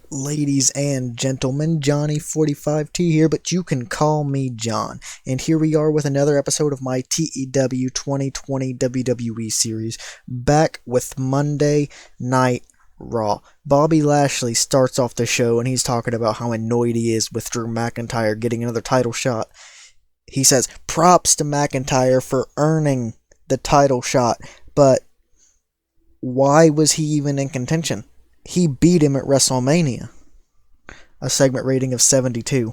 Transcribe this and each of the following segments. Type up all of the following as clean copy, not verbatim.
Ladies and gentlemen, Johnny45T here, but you can call me John. And here we are with another episode of my TEW 2020 WWE series, back with Monday Night Raw. Bobby Lashley starts off the show and he's talking about how annoyed he is with Drew McIntyre getting another title shot. He says, props to McIntyre for earning the title shot, but why was he even in contention? He beat him at WrestleMania. A segment rating of 72.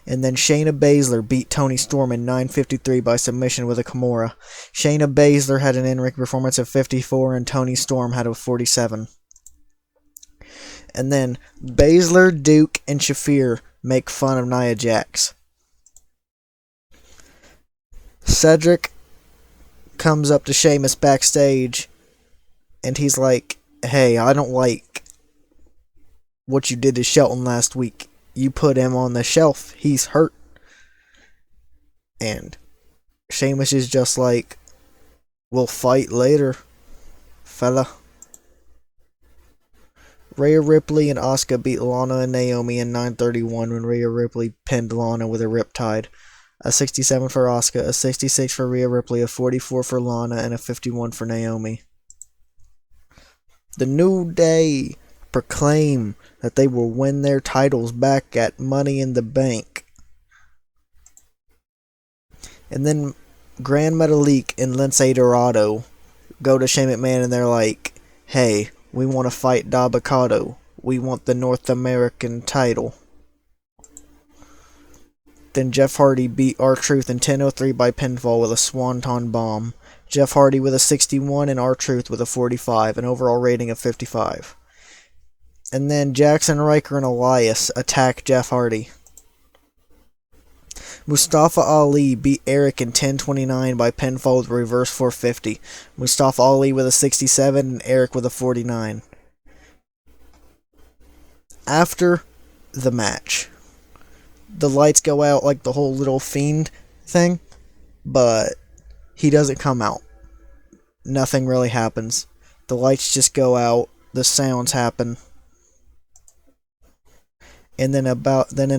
And then Shayna Baszler beat Toni Storm in 9:53 by submission with a Kimura. Shayna Baszler had an in-ring performance of 54 and Toni Storm had a 47. And then Baszler, Duke, and Shafir make fun of Nia Jax. Cedric comes up to Sheamus backstage and he's like, hey, I don't like what you did to Shelton last week. You put him on the shelf. He's hurt. And Sheamus is just like, we'll fight later, fella. Rhea Ripley and Asuka beat Lana and Naomi in 9:31 when Rhea Ripley pinned Lana with a Riptide. A 67 for Asuka, a 66 for Rhea Ripley, a 44 for Lana, and a 51 for Naomi. The New Day proclaim that they will win their titles back at Money in the Bank. And then Grand Metalik and Lince Dorado go to Shane McMahon and they're like, hey, we want to fight Dabba-Kato. We want the North American title. Then Jeff Hardy beat R-Truth in 10:03 by pinfall with a Swanton Bomb. Jeff Hardy with a 61 and R-Truth with a 45, an overall rating of 55. And then Jackson Ryker and Elias attack Jeff Hardy. Mustafa Ali beat Eric in 10:29 by pinfall with reverse 450. Mustafa Ali with a 67 and Eric with a 49. After the match, the lights go out like the whole little Fiend thing, but he doesn't come out. Nothing really happens. The lights just go out. The sounds happen. And then in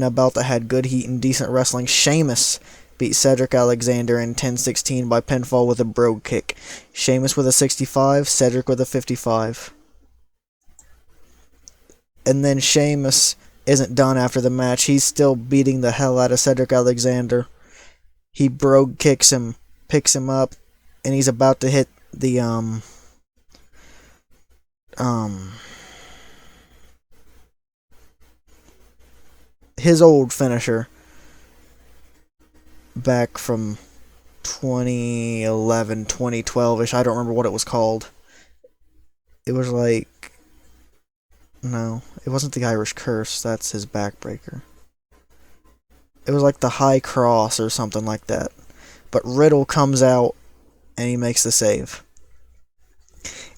a bout that had good heat and decent wrestling, Sheamus beat Cedric Alexander in 10:16 by pinfall with a brogue kick. Sheamus with a 65, Cedric with a 55. And then Sheamus isn't done after the match. He's still beating the hell out of Cedric Alexander. He brogue kicks him, picks him up, and he's about to hit the his old finisher back from 2011, 2012-ish. I don't remember what it was called. It was like, no, it wasn't the Irish Curse. That's his backbreaker. It was like the High Cross or something like that. But Riddle comes out and he makes the save.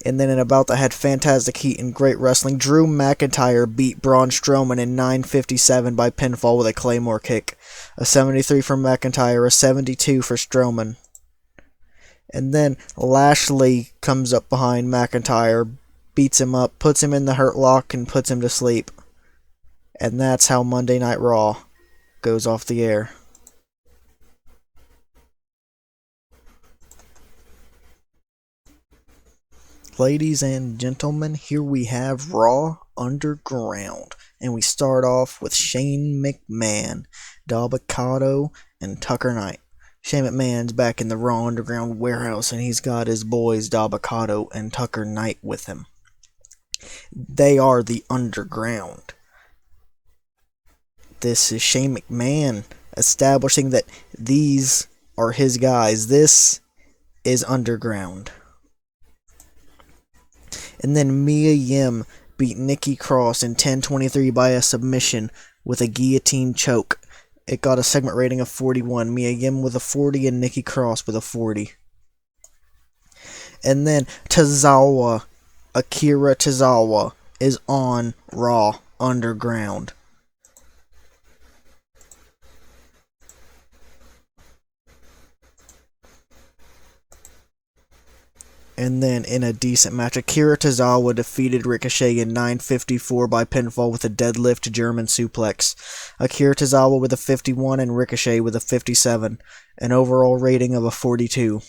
And then in a bout that had fantastic heat and great wrestling, Drew McIntyre beat Braun Strowman in 9:57 by pinfall with a Claymore kick. A 73 for McIntyre, a 72 for Strowman. And then Lashley comes up behind McIntyre, beats him up, puts him in the Hurt Lock, and puts him to sleep. And that's how Monday Night Raw goes off the air. Ladies and gentlemen, here we have Raw Underground. And we start off with Shane McMahon, Dabba-Kato, and Tucker Knight. Shane McMahon's back in the Raw Underground warehouse and he's got his boys Dabba-Kato and Tucker Knight with him. They are the Underground. This is Shane McMahon establishing that these are his guys. This is Underground. And then Mia Yim beat Nikki Cross in 10:23 by a submission with a guillotine choke. It got a segment rating of 41. Mia Yim with a 40 and Nikki Cross with a 40. And then Akira Tozawa, is on Raw Underground. And then in a decent match, Akira Tozawa defeated Ricochet in 9:54 by pinfall with a deadlift German suplex. Akira Tozawa with a 51 and Ricochet with a 57. An overall rating of a 42.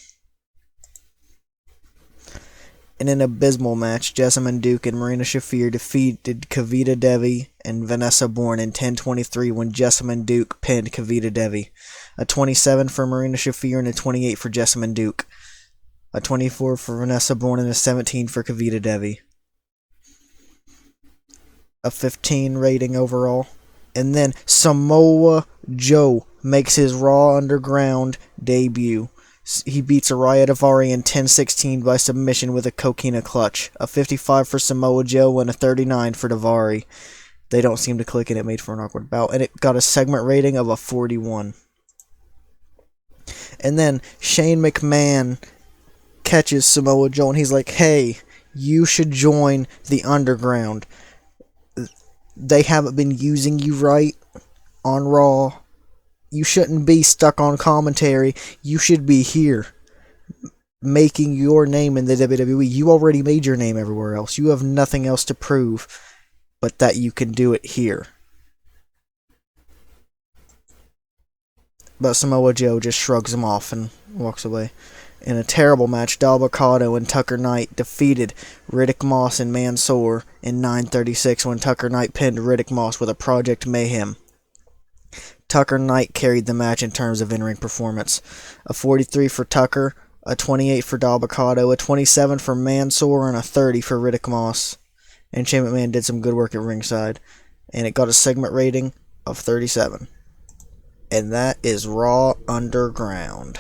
In an abysmal match, Jessamine Duke and Marina Shafir defeated Kavita Devi and Vanessa Bourne in 10:23 when Jessamine Duke pinned Kavita Devi. A 27 for Marina Shafir and a 28 for Jessamine Duke. A 24 for Vanessa Bourne and a 17 for Kavita Devi. A 15 rating overall. And then Samoa Joe makes his Raw Underground debut. He beats Araya Daivari in 10:16 by submission with a coquina clutch. A 55 for Samoa Joe and a 39 for Daivari. They don't seem to click and it made for an awkward bout. And it got a segment rating of a 41. And then Shane McMahon catches Samoa Joe and he's like, hey, you should join the Underground. They haven't been using you right on Raw. You shouldn't be stuck on commentary. You should be here making your name in the WWE. You already made your name everywhere else. You have nothing else to prove but that you can do it here. But Samoa Joe just shrugs him off and walks away. In a terrible match, Dalbacado and Tucker Knight defeated Riddick Moss and Mansoor in 9:36 when Tucker Knight pinned Riddick Moss with a Project Mayhem. Tucker Knight carried the match in terms of in-ring performance. A 43 for Tucker, a 28 for Dalbacado, a 27 for Mansoor, and a 30 for Riddick Moss. And Shane McMahon did some good work at ringside. And it got a segment rating of 37. And that is Raw Underground.